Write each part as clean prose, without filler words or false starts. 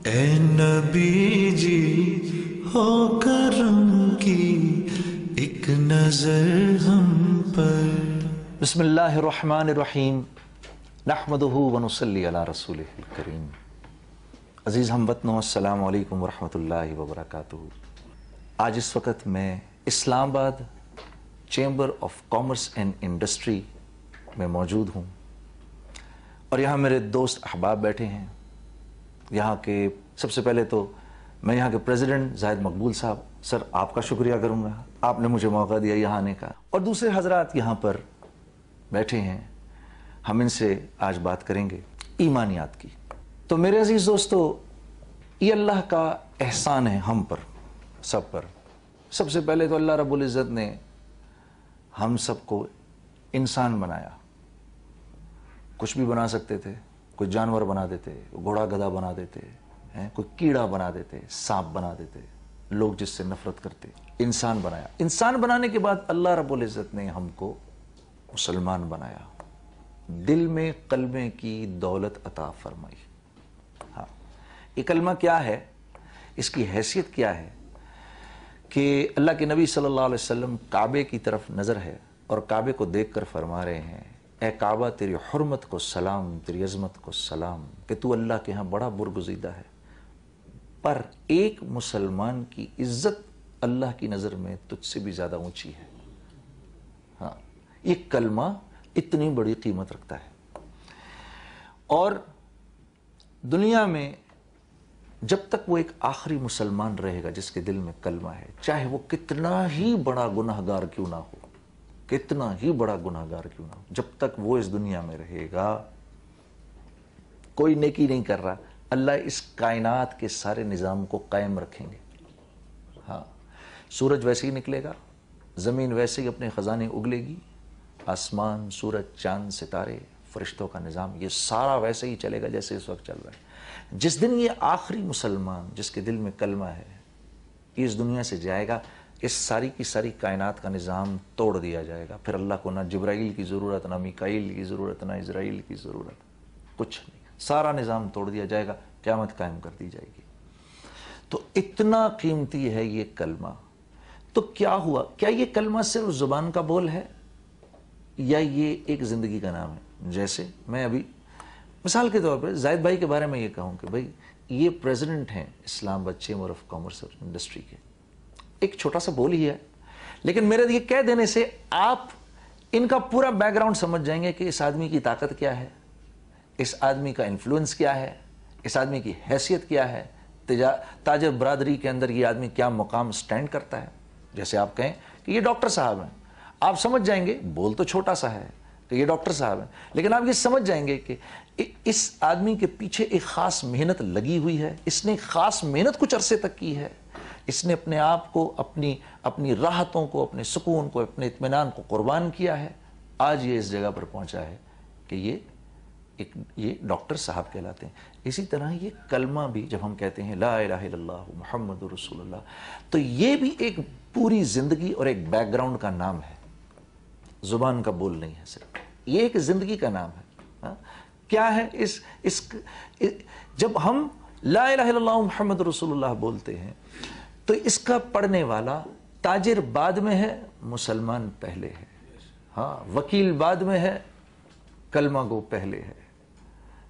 اے نبی جی ہو کرم کی ایک نظر ہم پر۔ بسم اللہ الرحمن الرحیم نحمدہ ونصلی علی رسولہ الکریم۔ عزیز ہم وطنوں، السلام علیکم ورحمۃ اللہ وبرکاتہ۔ آج اس وقت میں اسلام آباد chamber of commerce and industry میں موجود ہوں، اور یہاں میرے دوست احباب بیٹھے ہیں۔ یہاں کے سب سے پہلے تو میں یہاں کے پریزیڈنٹ زاہد مقبول صاحب، سر آپ کا شکریہ کروں گا، آپ نے مجھے موقع دیا یہاں آنے کا، اور دوسرے حضرات یہاں پر بیٹھے ہیں۔ ہم ان سے آج بات کریں گے ایمانیات کی۔ تو میرے عزیز دوستو، یہ اللہ کا احسان ہے ہم پر، سب پر۔ سب سے پہلے تو اللہ رب العزت نے ہم سب کو انسان بنایا۔ کچھ بھی بنا سکتے تھے، کوئی جانور بنا دیتے، گھوڑا گدھا بنا دیتے، کوئی کیڑا بنا دیتے، سانپ بنا دیتے، لوگ جس سے نفرت کرتے۔ انسان بنایا۔ انسان بنانے کے بعد اللہ رب العزت نے ہم کو مسلمان بنایا، دل میں کلمے کی دولت عطا فرمائی۔ ہاں، یہ کلمہ کیا ہے، اس کی حیثیت کیا ہے کہ اللہ کے نبی صلی اللہ علیہ وسلم کعبے کی طرف نظر ہے اور کعبے کو دیکھ کر فرما رہے ہیں، اے کعبہ تیری حرمت کو سلام، تیری عظمت کو سلام، کہ تو اللہ کے ہاں بڑا برگزیدہ ہے، پر ایک مسلمان کی عزت اللہ کی نظر میں تجھ سے بھی زیادہ اونچی ہے۔ ہاں، یہ کلمہ اتنی بڑی قیمت رکھتا ہے، اور دنیا میں جب تک وہ ایک آخری مسلمان رہے گا جس کے دل میں کلمہ ہے، چاہے وہ کتنا ہی بڑا گناہگار کیوں نہ ہو، کتنا ہی بڑا گناہگار کیوں نہ ہو، جب تک وہ اس دنیا میں رہے گا، کوئی نیکی نہیں کر رہا، اللہ اس کائنات کے سارے نظام کو قائم رکھیں گے۔ ہاں، سورج ویسے ہی نکلے گا، زمین ویسے ہی اپنے خزانے اگلے گی، آسمان، سورج، چاند، ستارے، فرشتوں کا نظام، یہ سارا ویسے ہی چلے گا جیسے اس وقت چل رہا ہے۔ جس دن یہ آخری مسلمان جس کے دل میں کلمہ ہے یہ اس دنیا سے جائے گا، اس ساری کی ساری کائنات کا نظام توڑ دیا جائے گا۔ پھر اللہ کو نہ جبرائیل کی ضرورت، نہ میکائیل کی ضرورت، نہ اسرائیل کی ضرورت، کچھ نہیں، سارا نظام توڑ دیا جائے گا، قیامت قائم کر دی جائے گی۔ تو اتنا قیمتی ہے یہ کلمہ۔ تو کیا ہوا، کیا یہ کلمہ صرف زبان کا بول ہے یا یہ ایک زندگی کا نام ہے؟ جیسے میں ابھی مثال کے طور پر زاہد بھائی کے بارے میں یہ کہوں کہ بھائی یہ پریزیڈنٹ ہیں اسلام آباد چیمبر آف کامرس اور انڈسٹری کے، ایک چھوٹا سا بول ہی ہے، لیکن میرے یہ کہہ دینے سے آپ ان کا پورا بیک گراؤنڈ سمجھ جائیں گے کہ اس آدمی کی طاقت کیا ہے، اس آدمی کا انفلوئنس کیا ہے، اس آدمی کی حیثیت کیا ہے، تاجر برادری کے اندر یہ آدمی کیا مقام سٹینڈ کرتا ہے۔ جیسے آپ کہیں کہ یہ ڈاکٹر صاحب ہیں، آپ سمجھ جائیں گے، بول تو چھوٹا سا ہے کہ یہ ڈاکٹر صاحب ہیں، لیکن آپ یہ سمجھ جائیں گے کہ اس آدمی کے پیچھے ایک خاص محنت لگی ہوئی ہے، اس نے ایک خاص محنت کچھ عرصے تک کی ہے، اس نے اپنے آپ کو، اپنی راحتوں کو، اپنے سکون کو، اپنے اطمینان کو قربان کیا ہے، آج یہ اس جگہ پر پہنچا ہے کہ یہ ڈاکٹر صاحب کہلاتے ہیں۔ اسی طرح یہ کلمہ بھی جب ہم کہتے ہیں لا الہ الا اللہ محمد رسول اللہ، تو یہ بھی ایک پوری زندگی اور ایک بیک گراؤنڈ کا نام ہے، زبان کا بول نہیں ہے صرف، یہ ایک زندگی کا نام ہے۔ کیا ہے جب ہم لا الہ الا اللہ محمد رسول اللہ بولتے ہیں تو اس کا پڑھنے والا تاجر بعد میں ہے، مسلمان پہلے ہے۔ ہاں، وکیل بعد میں ہے، کلمہ گو پہلے ہے،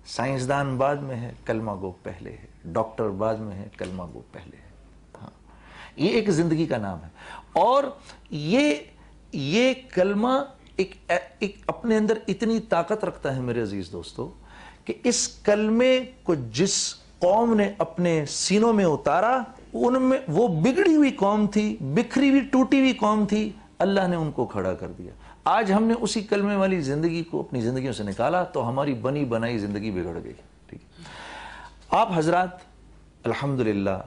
سائنسدان بعد میں ہے، کلمہ گو پہلے ہے، ڈاکٹر بعد میں ہے، کلمہ گو پہلے ہے۔ ہاں، یہ ایک زندگی کا نام ہے، اور یہ کلمہ ایک اپنے اندر اتنی طاقت رکھتا ہے میرے عزیز دوستو کہ اس کلمے کو جس قوم نے اپنے سینوں میں اتارا، ان میں وہ بگڑی ہوئی قوم تھی، بکھری ہوئی ٹوٹی ہوئی قوم تھی، اللہ نے ان کو کھڑا کر دیا۔ آج ہم نے اسی کلمے والی زندگی کو اپنی زندگیوں سے نکالا تو ہماری بنی بنائی زندگی بگڑ گئی۔ ٹھیک ہے، آپ حضرات الحمدللہ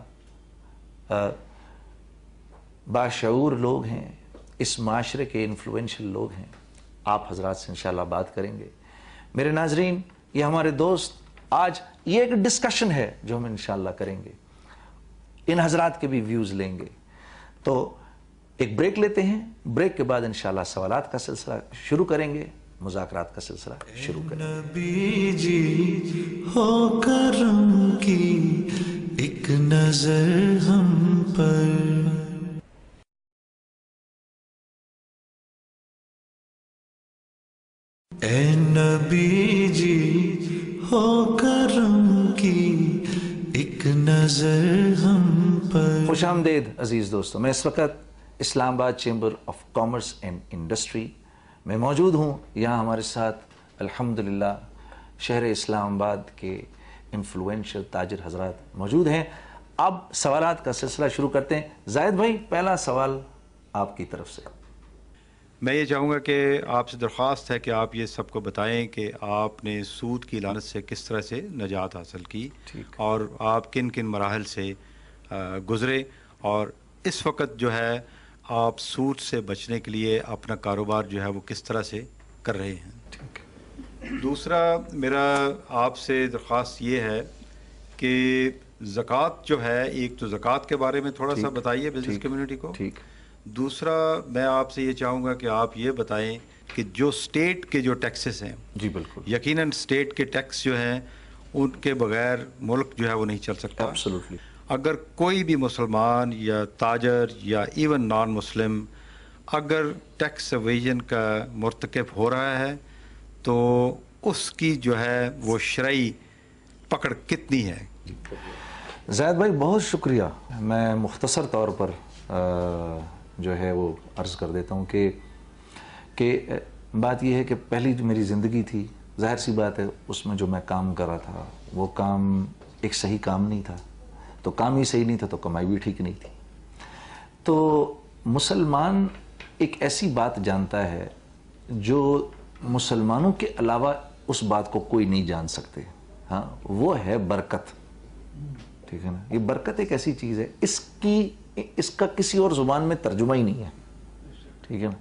باشعور لوگ ہیں، اس معاشرے کے انفلوئنشل لوگ ہیں، آپ حضرات سے انشاءاللہ بات کریں گے۔ میرے ناظرین، یہ ہمارے دوست، آج یہ ایک ڈسکشن ہے جو ہم انشاءاللہ کریں گے، ان حضرات کے بھی ویوز لیں گے۔ تو ایک بریک لیتے ہیں، بریک کے بعد انشاءاللہ سوالات کا سلسلہ شروع کریں گے، مذاکرات کا سلسلہ شروع کریں گے۔ نبی جی ہو کرم کی नजर हम पर। ए नबी जी हो करम की एक नजर हम पर। खुश आमदेद अजीज़ दोस्तों, मैं इस वक्त Islamabad chamber of commerce and industry में मौजूद हूँ। यहाँ हमारे साथ अल्हम्दुलिल्लाह शहर इस्लामाबाद के इन्फ्लुएंशियल ताजिर हजरात मौजूद हैं। अब सवालात का सिलसिला शुरू करते हैं। जायद भाई, पहला सवाल आपकी तरफ से। मैं ये चाहूँगा कि आपसे दरख्वास्त है कि आप ये सबको बताएं कि आपने सूद की लानत से किस तरह से निजात हासिल की और आप किन किन मराहल से गुज़रे, और इस वक्त जो है आप सूद से बचने के लिए अपना कारोबार जो है वो किस तरह से कर रहे हैं। दूसरा मेरा आपसे दरख्वास्त ये है कि ज़कात जो है, एक तो ज़कात के बारे में थोड़ा सा बताइए बिज़नेस कम्युनिटी को। ठीक। दूसरा मैं आपसे ये चाहूँगा कि आप ये बताएं कि जो स्टेट के जो टैक्सेस हैं, जी बिल्कुल, यकीनन स्टेट के टैक्स जो हैं उनके बगैर मुल्क जो है वो नहीं चल सकता। एब्सोल्युटली। अगर कोई भी मुसलमान या ताजर या इवन नॉन मुस्लिम अगर टैक्स एवेजन का मुर्तकब हो रहा है तो उसकी जो है वो शरई पकड़ कितनी है। ज़ैद भाई बहुत शुक्रिया। मैं मुख्तसर तौर पर जो है वो अर्ज़ कर देता हूँ कि बात यह है कि पहली जो मेरी ज़िंदगी थी, ज़ाहिर सी बात है उसमें जो मैं काम कर रहा था वो काम एक सही काम नहीं था, तो काम ही सही नहीं था तो कमाई भी ठीक नहीं थी। तो मुसलमान एक ऐसी बात जानता है जो मुसलमानों के अलावा उस बात को कोई नहीं जान सकते। हाँ, वो है बरकत। ठीक है ना, ये बरकत एक ऐसी चीज़ है, इसका किसी और ज़ुबान में तर्जुमा ही नहीं है। ठीक है ना,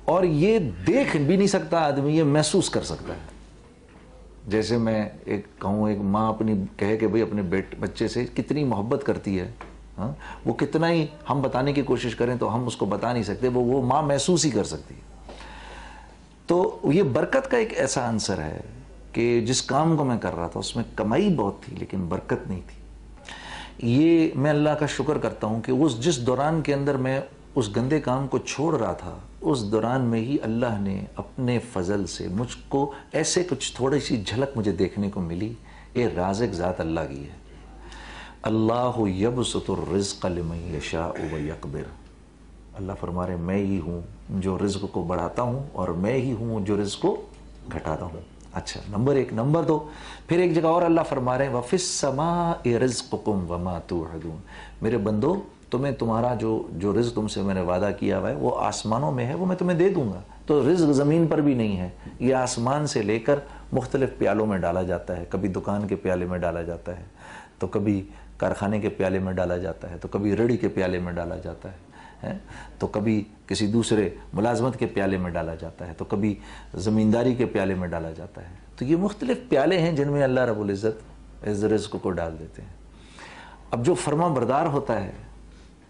और ये देख भी नहीं सकता आदमी, ये महसूस कर सकता है। जैसे मैं एक कहूँ, एक माँ अपनी कहे कि भाई अपने बच्चे से कितनी मोहब्बत करती है, हाँ, वो कितना ही हम बताने की कोशिश करें तो हम उसको बता नहीं सकते, वो माँ महसूस ही कर सकती है। तो ये बरकत का एक ऐसा आंसर है कि जिस काम को मैं कर रहा था उसमें कमाई बहुत थी लेकिन बरकत नहीं थी। ये मैं अल्लाह का शुक्र करता हूँ कि जिस दौरान के अंदर मैं उस गंदे काम को छोड़ रहा था, उस दौरान में ही अल्लाह ने अपने फजल से मुझको ऐसे कुछ थोड़ी सी झलक मुझे देखने को मिली। ये राज़िक ज़ात अल्लाह की है। अल्लाहु यबसुतुर रिज़्क़ लिमन यशाउ व यक़दिर। अल्लाह फरमा रहे मैं ही हूँ जो रिज़्क़ को बढ़ाता हूँ और मैं ही हूँ जो रिज़्क़ को घटाता हूँ। अच्छा, नंबर एक। नंबर दो, फिर एक जगह और अल्लाह फरमा रहे हैं वफ़िस समाइ रिज़्क़ुकुम वमा तुअदून। मेरे बंदो, तुम्हें तुम्हारा जो रिज़्क़ तुमसे मैंने वादा किया हुआ है वो आसमानों में है, वो मैं तुम्हें दे दूंगा। तो रिज़्क़ ज़मीन पर भी नहीं है, ये आसमान से लेकर मुख्तलिफ प्यालों में डाला जाता है। कभी दुकान के प्याले में डाला जाता है, तो कभी कारखाने के प्याले में डाला जाता है, तो कभी रेड़ी के प्याले में डाला जाता है, तो कभी किसी दूसरे मुलाजमत के प्याले में डाला जाता है, तो कभी ज़मींदारी के प्याले में डाला जाता है। तो ये मुख्तलिफ प्याले हैं जिनमें अल्लाह रब्बुल इज़्ज़त इस रिज़्क़ को डाल देते हैं। अब जो फर्मा बरदार होता है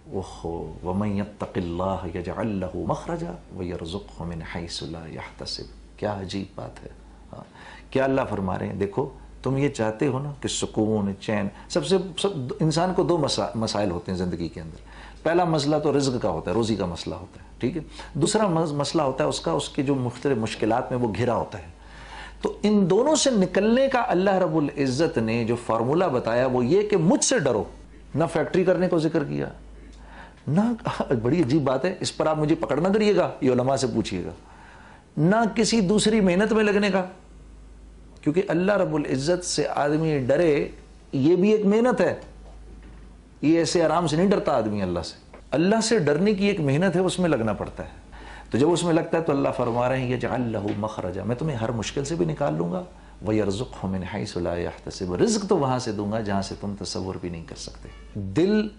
वो वमन यत्तक़िल्लाह यजअल लहू मख़रजा व यरज़ुक़हु मिन हैसु ला यहतसिब। क्या अजीब बात है। हाँ, क्या अल्लाह फरमा रहे हैं, देखो तुम ये चाहते हो ना कि सुकून, चैन, सब इंसान को दो मसाइल होते हैं ज़िंदगी के अंदर। पहला मसला तो रिज़्क़ का होता है, रोज़ी का मसला होता है। ठीक है, दूसरा मसला होता है उसके जो मुख्तलिफ मुश्किलात में वो घिरा होता है। तो इन दोनों से निकलने का अल्लाह रब्बुल इज़्ज़त ने जो फार्मूला बताया वो ये कि मुझसे डरो। ना फैक्ट्री करने को जिक्र किया, ना, बड़ी अजीब बात है, इस पर आप मुझे पकड़ ना करिएगा, ये उलमा से पूछिएगा, ना किसी दूसरी मेहनत में लगने का, क्योंकि अल्लाह रब्बुल इज़्ज़त से आदमी डरे ये भी एक मेहनत है। ये ऐसे आराम से नहीं डरता आदमी अल्लाह से। अल्लाह से डरने की एक मेहनत है, उसमें लगना पड़ता है। तो जब उसमें लगता है तो अल्लाह फरमा रहे हैं यजअल लहू मख़रजा, मैं तुम्हें हर मुश्किल से भी निकाल लूँगा, व यरज़ुक़हु मिन हैसु ला यहतसिब, रिज़्क़ तो वहाँ से दूंगा जहाँ से तुम तसव्वुर भी नहीं कर सकते। दिल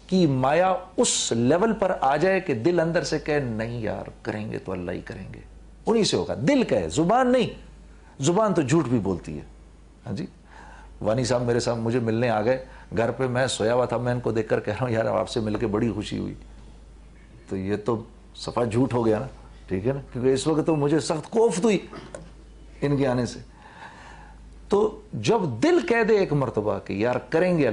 की माया उस लेवल पर आ जाए कि दिल अंदर से कहे नहीं यार करेंगे तो अल्लाह ही करेंगे, उन्हीं से होगा। दिल कहे, जुबान नहीं, जुबान तो झूठ भी बोलती है। हाँ जी, वानी साहब मेरे साथ मुझे मिलने आ गए, घर पे मैं सोया हुआ था, मैं इनको देखकर कह रहा हूँ यार आपसे मिलकर बड़ी खुशी हुई। तो ये तो सफ़ा झूठ हो गया ना, ठीक है ना, क्योंकि इस वक्त तो मुझे सख्त कोफ्त हुई इनके आने से। तो जब दिल कह दे एक मरतबा कि यार करेंगे